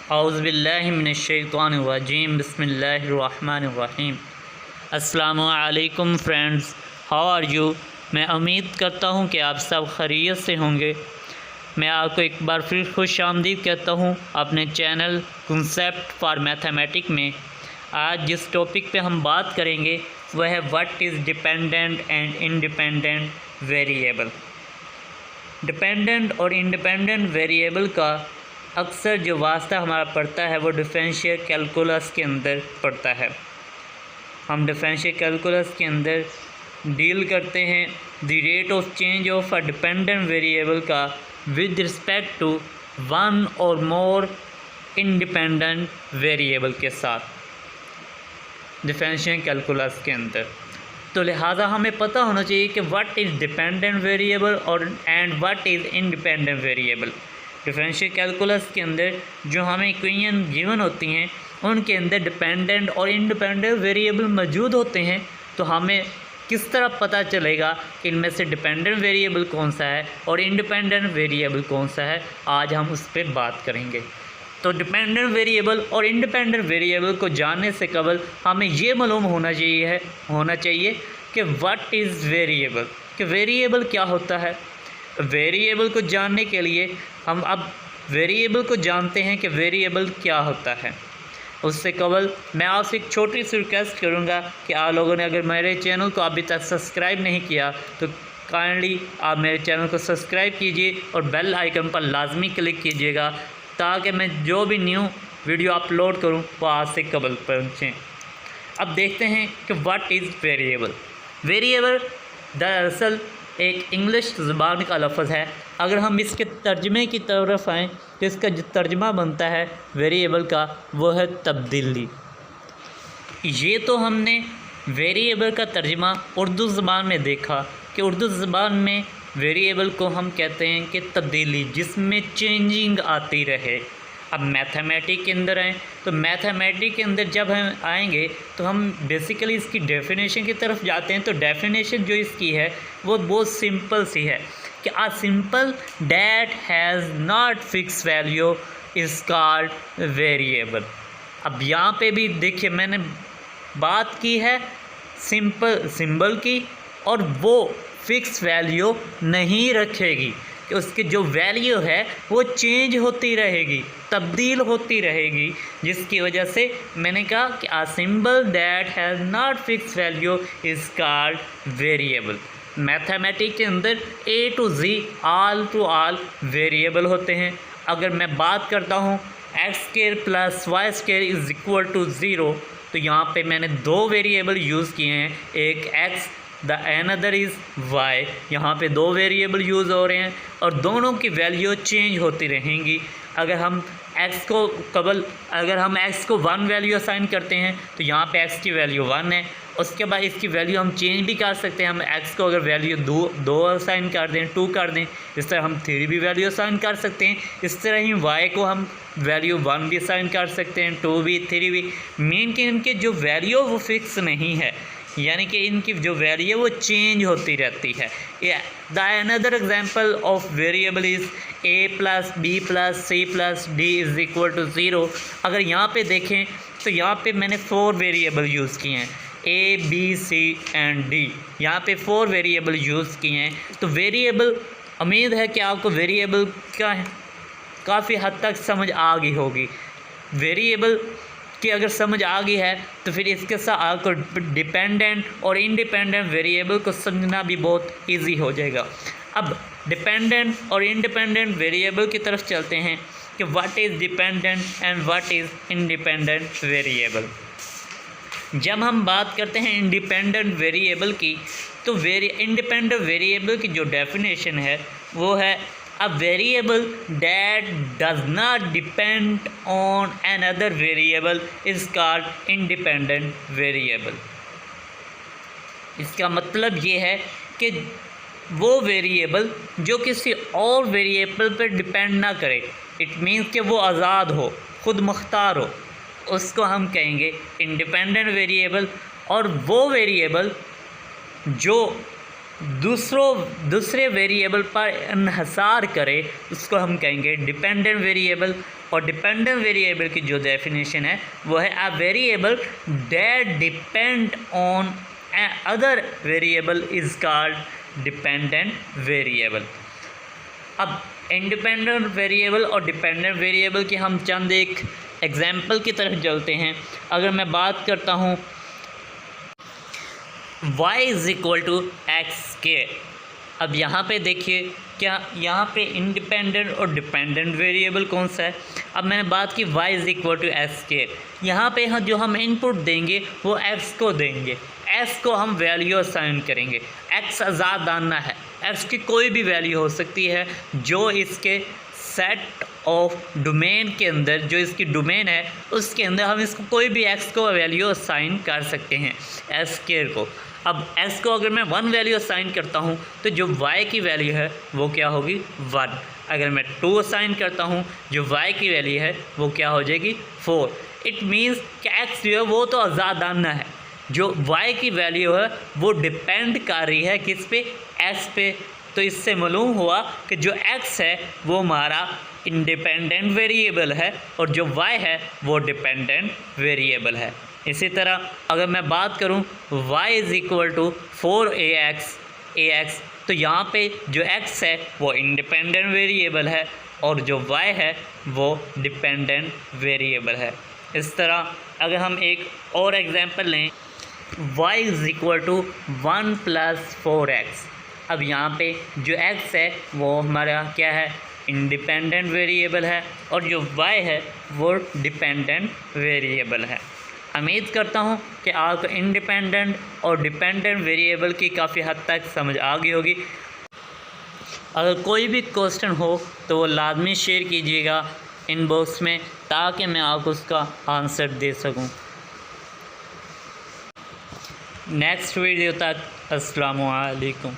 औज़ुबिल्लाहि मिनश्शैतानिर्रजीम बिस्मिल्लाहिर्रहमानिर्रहीम। अस्सलामु अलैकुम फ्रेंड्स, हाउ आर यू। मैं उम्मीद करता हूँ कि आप सब खैरियत से होंगे। मैं आपको एक बार फिर खुश आमदीद कहता हूँ अपने चैनल कॉन्सेप्ट फॉर मैथमेटिक्स में। आज जिस टॉपिक पे हम बात करेंगे वह है what is dependent and independent variable. Dependent और इंडिपेंडेंट वेरिएबल का अक्सर जो वास्ता हमारा पड़ता है वो डिफरेंशियल कैलकुलस के अंदर पड़ता है। हम डिफरेंशियल कैलकुलस के अंदर डील करते हैं the rate of change of a dependent variable का विद रिस्पेक्ट टू वन और मोर इंडिपेंडेंट वेरिएबल के साथ डिफरेंशियल कैलकुलस के अंदर। तो लिहाजा हमें पता होना चाहिए कि व्हाट इज़ डिपेंडेंट वेरिएबल और and what is independent variable. Differential calculus के अंदर जो हमें इक्वेशन गिवन होती हैं उनके अंदर डिपेंडेंट और इंडिपेंडेंट वेरिएबल मौजूद होते हैं। तो हमें किस तरह पता चलेगा कि इनमें से डिपेंडेंट वेरिएबल कौन सा है और इंडिपेंडेंट वेरिएबल कौन सा है, आज हम उस पर बात करेंगे। तो डिपेंडेंट वेरिएबल और इंडिपेंडेंट वेरिएबल को जानने से कबल हमें ये मालूम होना चाहिए कि व्हाट इज़ वेरिएबल, कि वेरिएबल क्या होता है। वेरिएबल को जानने के लिए हम अब वेरिएबल को जानते हैं कि वेरिएबल क्या होता है। उससे कबल मैं आपसे एक छोटी सी रिक्वेस्ट करूंगा कि आप लोगों ने अगर मेरे चैनल को अभी तक सब्सक्राइब नहीं किया तो काइंडली आप मेरे चैनल को सब्सक्राइब कीजिए और बेल आइकन पर लाजमी क्लिक कीजिएगा ताकि मैं जो भी न्यू वीडियो अपलोड करूं वो आज से कबल पहुँचें। अब देखते हैं कि व्हाट इज़ वेरिएबल। वेरिएबल दरअसल एक इंग्लिश ज़बान का लफ्ज़ है। अगर हम इसके तर्जमे की तरफ आएँ तो इसका जो तर्जमा बनता है वेरिएबल का वो है तब्दीली। ये तो हमने वेरिएबल का तर्जमा उर्दू ज़बान में देखा कि उर्दू ज़बान में वेरिएबल को हम कहते हैं कि तब्दीली, जिसमें चेंजिंग आती रहे। अब मैथमेटिक्स के अंदर आएँ तो मैथमेटिक्स के अंदर जब हम आएंगे तो हम बेसिकली इसकी डेफिनेशन की तरफ जाते हैं। तो डेफिनेशन जो इसकी है वो बहुत सिंपल सी है कि a simple that has not fix value is called variable. अब यहाँ पे भी देखिए मैंने बात की है सिंबल की, और वो फिक्स वैल्यू नहीं रखेगी कि उसकी जो वैल्यू है वो चेंज होती रहेगी, तब्दील होती रहेगी, जिसकी वजह से मैंने कहा कि a symbol that has not fix value is called variable. Mathematics के अंदर A to Z all to all variable होते हैं। अगर मैं बात करता हूँ X square plus Y square is equal to 0, तो यहाँ पे मैंने दो वेरिएबल यूज़ किए हैं, एक x the another is why. यहाँ पे दो वेरिएबल यूज़ हो रहे हैं और दोनों की वैल्यू चेंज होती रहेंगी। अगर हम x को 1 वैल्यू असाइन करते हैं तो यहाँ पे x की वैल्यू 1 है। उसके बाद इसकी वैल्यू हम चेंज भी कर सकते हैं। हम x को अगर वैल्यू 2 असाइन कर दें, 2 कर दें, इस तरह हम 3 भी वैल्यू असाइन कर सकते हैं। इस तरह ही y को हम वैल्यू 1 भी असाइन कर सकते हैं, 2 भी, 3 भी। मेन कि इनके जो वैल्यू वो फिक्स नहीं है, यानी कि इनकी जो वैल्यू है वो चेंज होती रहती है। The another example of variable is a plus B plus C plus D is equal to 0। अगर यहाँ पे देखें तो यहाँ पे मैंने 4 वेरिएबल यूज़ किए हैं, a b c and d। यहाँ पे 4 वेरिएबल यूज़ किए हैं। तो वेरिएबल, उम्मीद है कि आपको वेरिएबल का काफ़ी हद तक समझ आ गई होगी। वेरिएबल कि अगर समझ आ गई है तो फिर इसके साथ आपको डिपेंडेंट और इंडिपेंडेंट वेरिएबल को समझना भी बहुत इजी हो जाएगा। अब डिपेंडेंट और इंडिपेंडेंट वेरिएबल की तरफ चलते हैं कि what is dependent and what is independent variable. जब हम बात करते हैं इंडिपेंडेंट वेरिएबल की तो इंडिपेंडेंट वेरिएबल की जो डेफिनेशन है वो है a variable that does not depend on another variable is called independent variable। इसका मतलब ये है कि वो वेरिएबल जो किसी और वेरिएबल पर डिपेंड ना करे, इट मीन्स कि वो आज़ाद हो, खुद मुख्तार हो, उसको हम कहेंगे इंडिपेंडेंट वेरिएबल। और वो वेरिएबल जो दूसरे वेरिएबल पर इन्हिसार करे उसको हम कहेंगे डिपेंडेंट वेरिएबल। और डिपेंडेंट वेरिएबल की जो डेफिनेशन है वो है a variable that depend on other variable is called dependent variable. अब इंडिपेंडेंट वेरिएबल और डिपेंडेंट वेरिएबल की हम चंद एक एग्जाम्पल की तरफ चलते हैं। अगर मैं बात करता हूँ y is equal to X के, अब यहाँ पे देखिए क्या यहाँ पे इंडिपेंडेंट और डिपेंडेंट वेरिएबल कौन सा है। अब मैंने बात की y is equal to S के, यहाँ पे जो हम इनपुट देंगे वो x को देंगे, s को हम वैल्यू असाइन करेंगे। x आज़ादाना है, x की कोई भी वैल्यू हो सकती है जो इसके सेट ऑफ डोमेन के अंदर, जो इसकी डोमेन है उसके अंदर हम इसको कोई भी x को वैल्यू असाइन कर सकते हैं एस केयर को। अब s को अगर मैं 1 वैल्यू असाइन करता हूँ तो जो y की वैल्यू है वो क्या होगी 1। अगर मैं 2 असाइन करता हूँ जो y की वैल्यू है वो क्या हो जाएगी 4। इट मीन्स कि x जो है वो तो आज़ादाना है, जो y की वैल्यू है वो डिपेंड कर रही है किस पे, s पे। तो इससे मालूम हुआ कि जो x है वो हमारा इंडिपेंडेंट वेरिएबल है और जो y है वो डिपेंडेंट वेरिएबल है। इसी तरह अगर मैं बात करूं y is equal to 4ax, तो यहाँ पे जो x है वो इंडिपेंडेंट वेरिएबल है और जो y है वो डिपेंडेंट वेरिएबल है। इस तरह अगर हम एक और एग्जांपल लें y is equal to 1 + 4x, अब यहाँ पे जो x है वो हमारा क्या है, इंडिपेंडेंट वेरिएबल है और जो y है वो डिपेंडेंट वेरिएबल है। उम्मीद करता हूँ कि आपको इंडिपेंडेंट और डिपेंडेंट वेरिएबल की काफ़ी हद तक समझ आ गई होगी। अगर कोई भी क्वेश्चन हो तो वो लाजमी शेयर कीजिएगा इनबॉक्स में ताकि मैं आपको उसका आंसर दे सकूँ। नेक्स्ट वीडियो तक अस्सलामु अलैकुम।